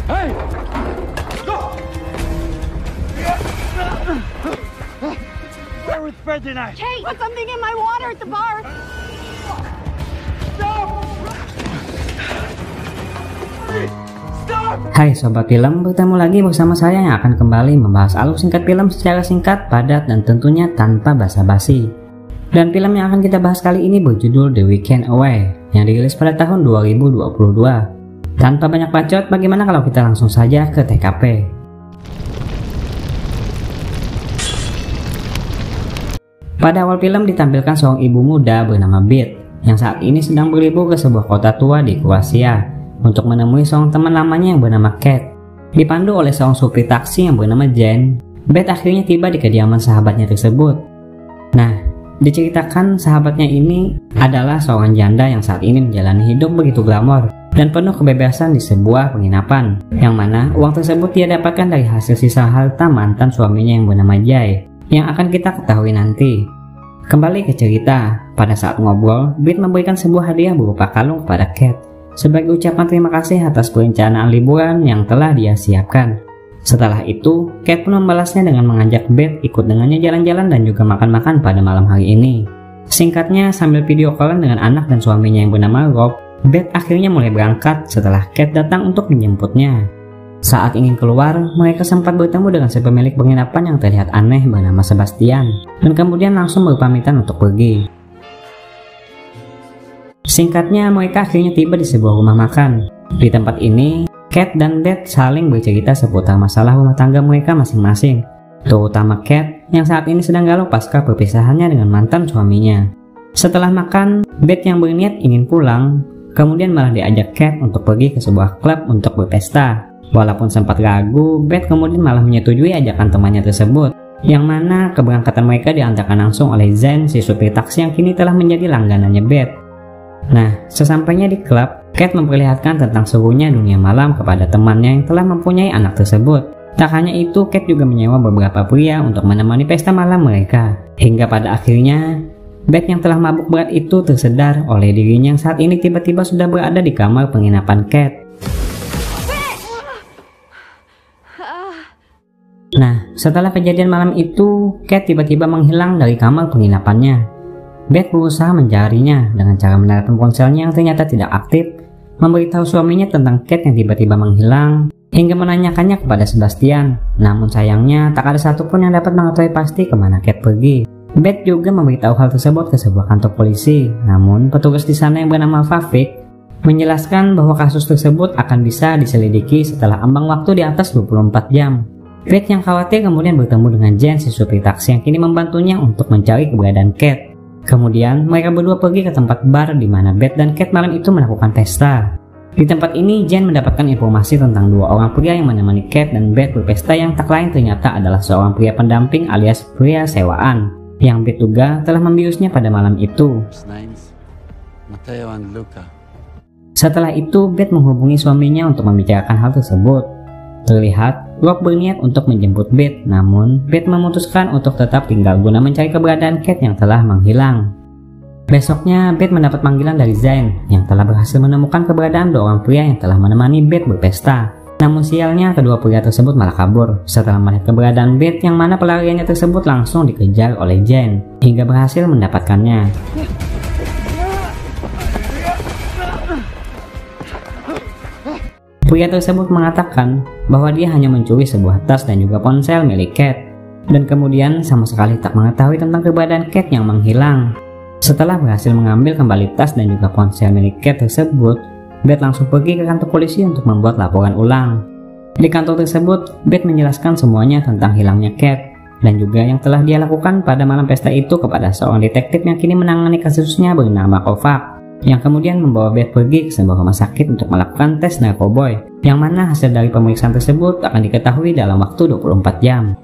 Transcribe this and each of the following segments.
Hey! Go! Where was Fred tonight? Kate, put something in my water at the bar. Stop! Stop! Hai Sobat Film, bertemu lagi bersama saya yang akan kembali membahas alur singkat film secara singkat, padat, dan tentunya tanpa basa-basi. Dan film yang akan kita bahas kali ini berjudul The Weekend Away yang dirilis pada tahun 2022. Tanpa banyak bacot, bagaimana kalau kita langsung saja ke TKP? Pada awal film ditampilkan seorang ibu muda bernama Beth yang saat ini sedang berlibur ke sebuah kota tua di Kroasia untuk menemui seorang teman lamanya yang bernama Kate. Dipandu oleh seorang supir taksi yang bernama Jen, Beth akhirnya tiba di kediaman sahabatnya tersebut. Nah, diceritakan sahabatnya ini adalah seorang janda yang saat ini menjalani hidup begitu glamor dan penuh kebebasan di sebuah penginapan, yang mana uang tersebut dia dapatkan dari hasil sisa harta mantan suaminya yang bernama Jay, yang akan kita ketahui nanti. Kembali ke cerita, pada saat ngobrol, Beth memberikan sebuah hadiah berupa kalung kepada Kate sebagai ucapan terima kasih atas perencanaan liburan yang telah dia siapkan. Setelah itu, Kate pun membalasnya dengan mengajak Beth ikut dengannya jalan-jalan dan juga makan-makan pada malam hari ini. Singkatnya, sambil video callan dengan anak dan suaminya yang bernama Rob, Beth akhirnya mulai berangkat setelah Kate datang untuk menjemputnya. Saat ingin keluar, mereka sempat bertemu dengan si pemilik penginapan yang terlihat aneh bernama Sebastian, dan kemudian langsung berpamitan untuk pergi. Singkatnya, mereka akhirnya tiba di sebuah rumah makan. Di tempat ini, Kate dan Beth saling bercerita seputar masalah rumah tangga mereka masing-masing, terutama Kate yang saat ini sedang galau pasca perpisahannya dengan mantan suaminya. Setelah makan, Beth yang berniat ingin pulang, kemudian malah diajak Kate untuk pergi ke sebuah klub untuk berpesta. Walaupun sempat ragu, Beth kemudian malah menyetujui ajakan temannya tersebut, yang mana keberangkatan mereka diantarkan langsung oleh Zen, si supir taksi yang kini telah menjadi langganannya Beth. Nah, sesampainya di klub, Kate memperlihatkan tentang serunya dunia malam kepada temannya yang telah mempunyai anak tersebut. Tak hanya itu, Kate juga menyewa beberapa pria untuk menemani pesta malam mereka. Hingga pada akhirnya, Beth yang telah mabuk berat itu tersedar oleh dirinya yang saat ini tiba-tiba sudah berada di kamar penginapan Kate. Nah, setelah kejadian malam itu, Kate tiba-tiba menghilang dari kamar penginapannya. Beth berusaha mencarinya dengan cara menelepon ponselnya yang ternyata tidak aktif, memberitahu suaminya tentang Kate yang tiba-tiba menghilang, hingga menanyakannya kepada Sebastian. Namun sayangnya, tak ada satupun yang dapat mengetahui pasti kemana Kate pergi. Beth juga memberitahu hal tersebut ke sebuah kantor polisi, namun petugas di sana yang bernama Favik menjelaskan bahwa kasus tersebut akan bisa diselidiki setelah ambang waktu di atas 24 jam. Beth yang khawatir kemudian bertemu dengan Jen, si supir taksi yang kini membantunya untuk mencari keberadaan Kate. Kemudian mereka berdua pergi ke tempat bar di mana Beth dan Kate malam itu melakukan pesta. Di tempat ini Jen mendapatkan informasi tentang dua orang pria yang menemani Kate dan Beth berpesta yang tak lain ternyata adalah seorang pria pendamping alias pria sewaan, yang Beth juga telah membiusnya pada malam itu. Setelah itu Beth menghubungi suaminya untuk membicarakan hal tersebut. Terlihat Rob berniat untuk menjemput Beth, namun Beth memutuskan untuk tetap tinggal guna mencari keberadaan Kate yang telah menghilang. Besoknya Beth mendapat panggilan dari Zain yang telah berhasil menemukan keberadaan dua orang pria yang telah menemani Beth berpesta. Namun sialnya kedua pria tersebut malah kabur setelah melihat keberadaan Beth, yang mana pelariannya tersebut langsung dikejar oleh Zain hingga berhasil mendapatkannya. Pria tersebut mengatakan bahwa dia hanya mencuri sebuah tas dan juga ponsel milik Kate, dan kemudian sama sekali tak mengetahui tentang keberadaan Kate yang menghilang. Setelah berhasil mengambil kembali tas dan juga ponsel milik Kate tersebut, Beth langsung pergi ke kantor polisi untuk membuat laporan ulang. Di kantor tersebut, Beth menjelaskan semuanya tentang hilangnya Kate, dan juga yang telah dia lakukan pada malam pesta itu kepada seorang detektif yang kini menangani kasusnya bernama Kovac, yang kemudian membawa Beth pergi ke sebuah rumah sakit untuk melakukan tes narkoboy, yang mana hasil dari pemeriksaan tersebut akan diketahui dalam waktu 24 jam.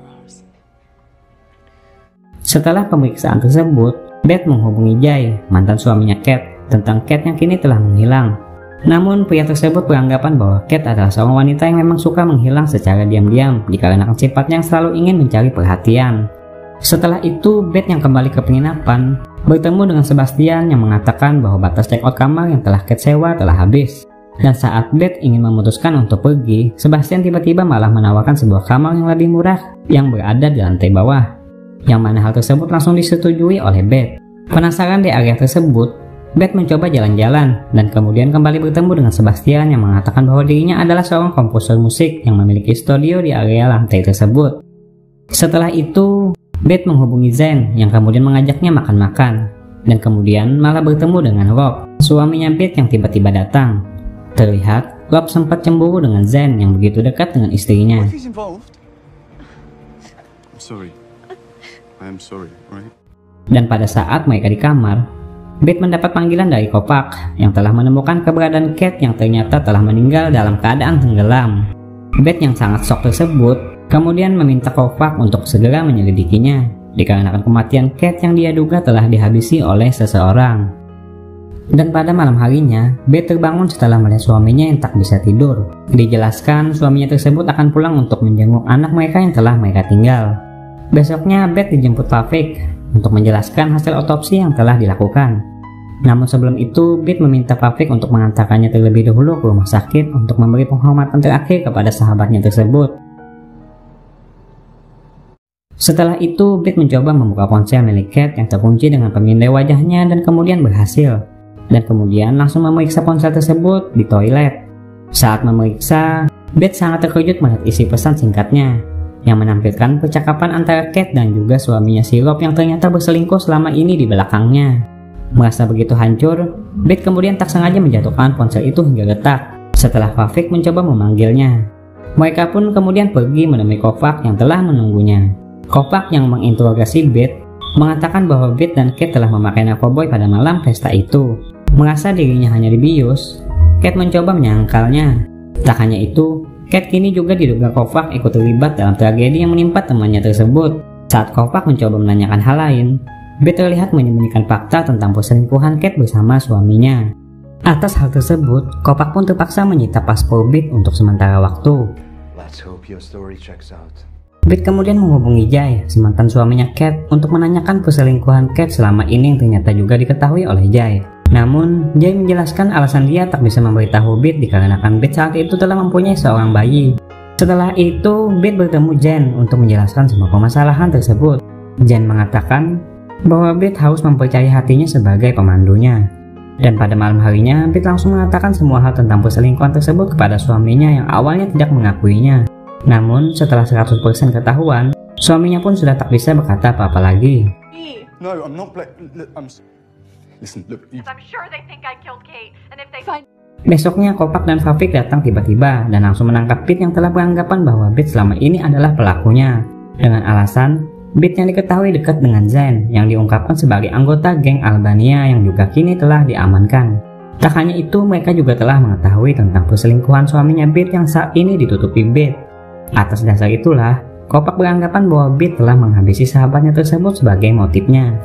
Setelah pemeriksaan tersebut, Beth menghubungi Jay, mantan suaminya Kate, tentang Kate yang kini telah menghilang. Namun pria tersebut beranggapan bahwa Kate adalah seorang wanita yang memang suka menghilang secara diam-diam dikarenakan sifatnya yang selalu ingin mencari perhatian. Setelah itu, Beth yang kembali ke penginapan bertemu dengan Sebastian yang mengatakan bahwa batas check out kamar yang telah Kate sewa telah habis. Dan saat Beth ingin memutuskan untuk pergi, Sebastian tiba-tiba malah menawarkan sebuah kamar yang lebih murah yang berada di lantai bawah. Yang mana hal tersebut langsung disetujui oleh Beth. Penasaran di area tersebut, Beth mencoba jalan-jalan dan kemudian kembali bertemu dengan Sebastian yang mengatakan bahwa dirinya adalah seorang komposer musik yang memiliki studio di area lantai tersebut. Setelah itu, Beth menghubungi Zen yang kemudian mengajaknya makan-makan. Dan kemudian malah bertemu dengan Rob, suaminya Beth yang tiba-tiba datang. Terlihat Rob sempat cemburu dengan Zen yang begitu dekat dengan istrinya. If he's involved. I'm sorry. I am sorry, right? Dan pada saat mereka di kamar, Beth mendapat panggilan dari Kopak yang telah menemukan keberadaan Kate yang ternyata telah meninggal dalam keadaan tenggelam. Beth yang sangat shock tersebut kemudian meminta Kopak untuk segera menyelidikinya dikarenakan kematian Kate yang dia duga telah dihabisi oleh seseorang. Dan pada malam harinya, Beth terbangun setelah melihat suaminya yang tak bisa tidur. Dijelaskan suaminya tersebut akan pulang untuk menjenguk anak mereka yang telah mereka tinggal. Besoknya Beth dijemput Fafik untuk menjelaskan hasil otopsi yang telah dilakukan. Namun sebelum itu, Beth meminta Fafik untuk mengantarkannya terlebih dahulu ke rumah sakit untuk memberi penghormatan terakhir kepada sahabatnya tersebut. Setelah itu, Beth mencoba membuka ponsel milik Kate yang terkunci dengan pemindai wajahnya dan kemudian berhasil. Dan kemudian langsung memeriksa ponsel tersebut di toilet. Saat memeriksa, Beth sangat terkejut melihat isi pesan singkatnya yang menampilkan percakapan antara Kate dan juga suaminya si Rob yang ternyata berselingkuh selama ini di belakangnya. Merasa begitu hancur, Beth kemudian tak sengaja menjatuhkan ponsel itu hingga retak setelah Fafik mencoba memanggilnya. Mereka pun kemudian pergi menemui Kopak yang telah menunggunya. Kopak yang menginterogasi Beth mengatakan bahwa Beth dan Kate telah memakai narkoboy pada malam pesta itu. Merasa dirinya hanya dibius, Kate mencoba menyangkalnya. Tak hanya itu, Kate kini juga diduga Kopak ikut terlibat dalam tragedi yang menimpa temannya tersebut. Saat Kopak mencoba menanyakan hal lain, Beth terlihat menyembunyikan fakta tentang perselingkuhan Kate bersama suaminya. Atas hal tersebut, Kopak pun terpaksa menyita paspor Beth untuk sementara waktu. Let's hope your story checks out. Beth kemudian menghubungi Jay, si mantan suaminya Kate, untuk menanyakan perselingkuhan Kate selama ini yang ternyata juga diketahui oleh Jay. Namun, Jay menjelaskan alasan dia tak bisa memberitahu Beth dikarenakan Beth saat itu telah mempunyai seorang bayi. Setelah itu, Beth bertemu Jen untuk menjelaskan semua permasalahan tersebut. Jen mengatakan bahwa Beth harus mempercayai hatinya sebagai pemandunya. Dan pada malam harinya, Beth langsung mengatakan semua hal tentang perselingkuhan tersebut kepada suaminya yang awalnya tidak mengakuinya. Namun, setelah 100% ketahuan, suaminya pun sudah tak bisa berkata apa-apa lagi. No, I'm not Listen, look, I'm sure they think I killed Kate, and if they find... Besoknya Kopak dan Fafik datang tiba-tiba dan langsung menangkap Beth yang telah beranggapan bahwa Beth selama ini adalah pelakunya. Dengan alasan, Beth yang diketahui dekat dengan Zen yang diungkapkan sebagai anggota geng Albania yang juga kini telah diamankan. Tak hanya itu, mereka juga telah mengetahui tentang perselingkuhan suaminya Beth yang saat ini ditutupi Beth. Atas dasar itulah, Kopak beranggapan bahwa Beth telah menghabisi sahabatnya tersebut sebagai motifnya.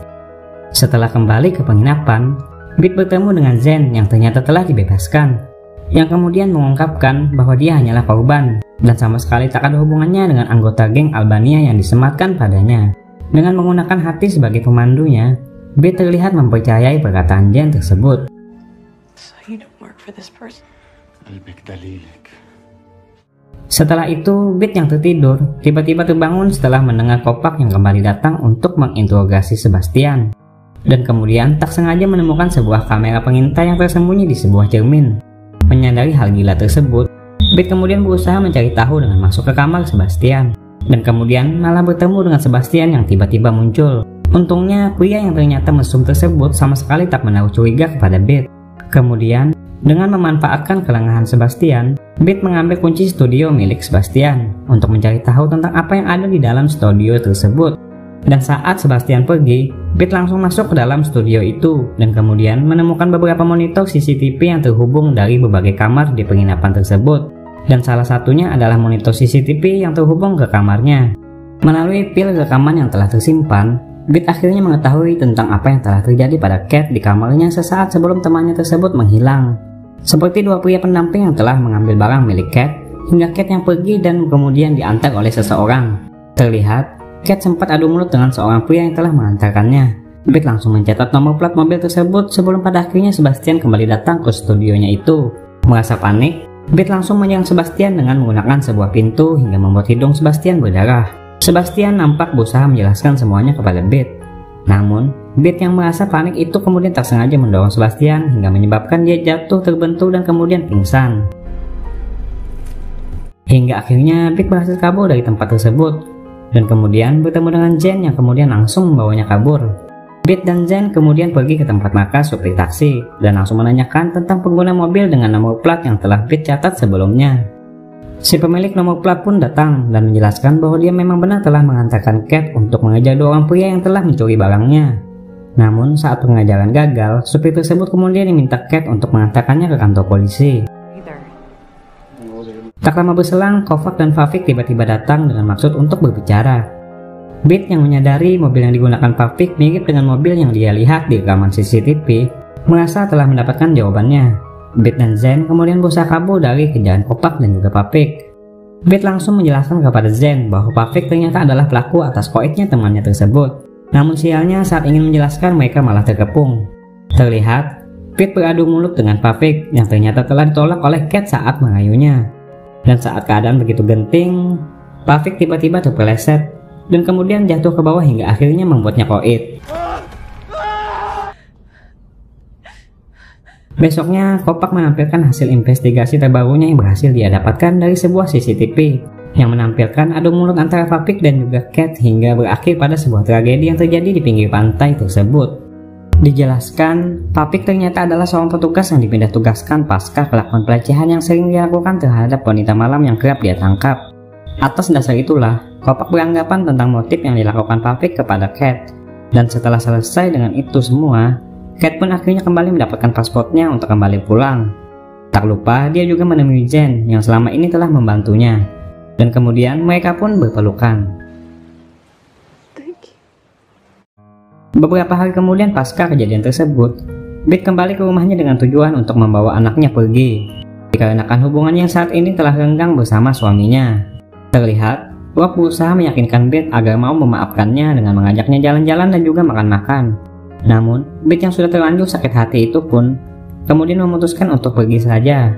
Setelah kembali ke penginapan, Beth bertemu dengan Zen yang ternyata telah dibebaskan, yang kemudian mengungkapkan bahwa dia hanyalah korban dan sama sekali tak ada hubungannya dengan anggota geng Albania yang disematkan padanya. Dengan menggunakan hati sebagai pemandunya, Beth terlihat mempercayai perkataan Zen tersebut. So you don't work for this person. Setelah itu, Beth yang tertidur tiba-tiba terbangun setelah mendengar Kopak yang kembali datang untuk menginterogasi Sebastian. Dan kemudian tak sengaja menemukan sebuah kamera pengintai yang tersembunyi di sebuah cermin. Menyadari hal gila tersebut, Beth kemudian berusaha mencari tahu dengan masuk ke kamar Sebastian. Dan kemudian malah bertemu dengan Sebastian yang tiba-tiba muncul. Untungnya, pria yang ternyata mesum tersebut sama sekali tak menaruh curiga kepada Beth. Kemudian, dengan memanfaatkan kelengahan Sebastian, Beth mengambil kunci studio milik Sebastian untuk mencari tahu tentang apa yang ada di dalam studio tersebut. Dan saat Sebastian pergi, Beth langsung masuk ke dalam studio itu dan kemudian menemukan beberapa monitor CCTV yang terhubung dari berbagai kamar di penginapan tersebut. Dan salah satunya adalah monitor CCTV yang terhubung ke kamarnya. Melalui pil rekaman yang telah tersimpan, Beth akhirnya mengetahui tentang apa yang telah terjadi pada Kate di kamarnya sesaat sebelum temannya tersebut menghilang. Seperti dua pria pendamping yang telah mengambil barang milik Kate, hingga Kate yang pergi dan kemudian diantar oleh seseorang. Terlihat, Kate sempat adu mulut dengan seorang pria yang telah mengantarkannya. Beth langsung mencatat nomor plat mobil tersebut sebelum pada akhirnya Sebastian kembali datang ke studionya itu. Merasa panik, Beat langsung menyerang Sebastian dengan menggunakan sebuah pintu hingga membuat hidung Sebastian berdarah. Sebastian nampak berusaha menjelaskan semuanya kepada Beat. Namun, Beat yang merasa panik itu kemudian tak sengaja mendorong Sebastian hingga menyebabkan dia jatuh terbentur dan kemudian pingsan. Hingga akhirnya Beat berhasil kabur dari tempat tersebut dan kemudian bertemu dengan Jen yang kemudian langsung membawanya kabur. Beat dan Jen kemudian pergi ke tempat markas supir taksi dan langsung menanyakan tentang pengguna mobil dengan nomor plat yang telah Beat catat sebelumnya. Si pemilik nomor plat pun datang dan menjelaskan bahwa dia memang benar telah mengantarkan Kate untuk mengejar dua orang pria yang telah mencuri barangnya. Namun saat pengejaran gagal, supir tersebut kemudian diminta Kate untuk mengantarkannya ke kantor polisi. Tak lama berselang, Kovac dan Pavik tiba-tiba datang dengan maksud untuk berbicara. Beat yang menyadari mobil yang digunakan Pavik mirip dengan mobil yang dia lihat di rekaman CCTV, merasa telah mendapatkan jawabannya. Beat dan Zen kemudian berusaha kabur dari kejaran Kovac dan juga Pavik. Beat langsung menjelaskan kepada Zen bahwa Pavik ternyata adalah pelaku atas koitnya temannya tersebut. Namun sialnya saat ingin menjelaskan mereka malah terkepung. Terlihat, Beat beradu mulut dengan Pavik yang ternyata telah ditolak oleh Kate saat mengayunya. Dan saat keadaan begitu genting, Pavik tiba-tiba terpeleset dan kemudian jatuh ke bawah hingga akhirnya membuatnya koit. Besoknya, Kovac menampilkan hasil investigasi terbarunya yang berhasil dia dapatkan dari sebuah CCTV yang menampilkan adu mulut antara Pavik dan juga Kate hingga berakhir pada sebuah tragedi yang terjadi di pinggir pantai tersebut. Dijelaskan, Pavik ternyata adalah seorang petugas yang dipindah tugaskan pasca kelakuan pelecehan yang sering dilakukan terhadap wanita malam yang kerap dia tangkap. Atas dasar itulah, Kovac beranggapan tentang motif yang dilakukan Pavik kepada Kate. Dan setelah selesai dengan itu semua, Kate pun akhirnya kembali mendapatkan paspornya untuk kembali pulang. Tak lupa dia juga menemui Jen yang selama ini telah membantunya. Dan kemudian mereka pun berpelukan. Beberapa hari kemudian pasca kejadian tersebut, Beat kembali ke rumahnya dengan tujuan untuk membawa anaknya pergi. Dikarenakan hubungannya yang saat ini telah renggang bersama suaminya. Terlihat, Rob berusaha meyakinkan Beat agar mau memaafkannya dengan mengajaknya jalan-jalan dan juga makan-makan. Namun, Beat yang sudah terlanjur sakit hati itu pun kemudian memutuskan untuk pergi saja.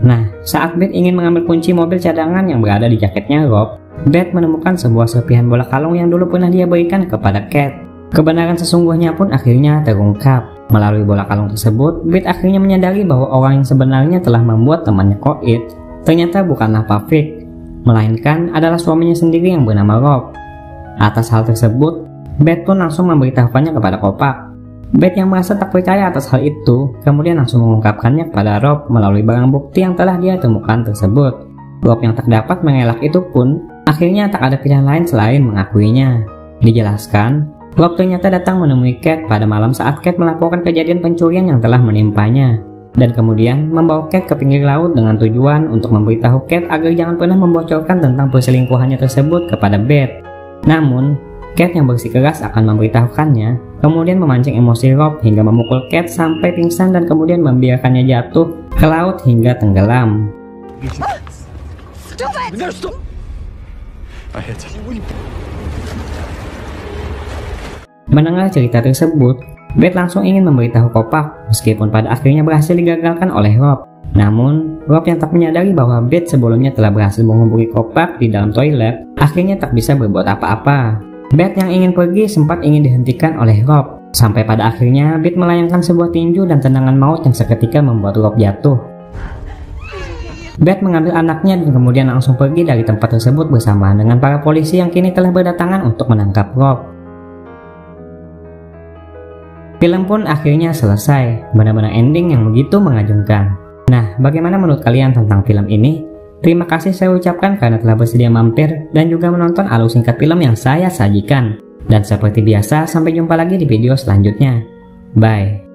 Nah, saat Beat ingin mengambil kunci mobil cadangan yang berada di jaketnya Rob, Beat menemukan sebuah serpihan bola kalung yang dulu pernah dia berikan kepada Kate. Kebenaran sesungguhnya pun akhirnya terungkap. Melalui bola kalung tersebut, Beat akhirnya menyadari bahwa orang yang sebenarnya telah membuat temannya koit ternyata bukanlah Pavik, melainkan adalah suaminya sendiri yang bernama Rob. Atas hal tersebut, Beat pun langsung memberitahukannya kepada Kovac. Beat yang merasa tak percaya atas hal itu, kemudian langsung mengungkapkannya kepada Rob melalui barang bukti yang telah dia temukan tersebut. Rob yang tak dapat mengelak itu pun, akhirnya tak ada pilihan lain selain mengakuinya. Dijelaskan, Rob ternyata datang menemui Kate pada malam saat Kate melaporkan kejadian pencurian yang telah menimpanya. Dan kemudian membawa Kate ke pinggir laut dengan tujuan untuk memberitahu Kate agar jangan pernah membocorkan tentang perselingkuhannya tersebut kepada Beat. Namun, Kate yang bersikeras akan memberitahukannya, kemudian memancing emosi Rob hingga memukul Kate sampai pingsan dan kemudian membiarkannya jatuh ke laut hingga tenggelam. Mendengar cerita tersebut, Beat langsung ingin memberitahu Kovac meskipun pada akhirnya berhasil digagalkan oleh Rob. Namun, Rob yang tak menyadari bahwa Beat sebelumnya telah berhasil menghubungi Kovac di dalam toilet, akhirnya tak bisa berbuat apa-apa. Beat yang ingin pergi sempat ingin dihentikan oleh Rob, sampai pada akhirnya Beat melayangkan sebuah tinju dan tendangan maut yang seketika membuat Rob jatuh. Beat mengambil anaknya dan kemudian langsung pergi dari tempat tersebut bersamaan dengan para polisi yang kini telah berdatangan untuk menangkap Rob. Film pun akhirnya selesai, benar-benar ending yang begitu mengagumkan. Nah, bagaimana menurut kalian tentang film ini? Terima kasih saya ucapkan karena telah bersedia mampir dan juga menonton alur singkat film yang saya sajikan. Dan seperti biasa, sampai jumpa lagi di video selanjutnya. Bye.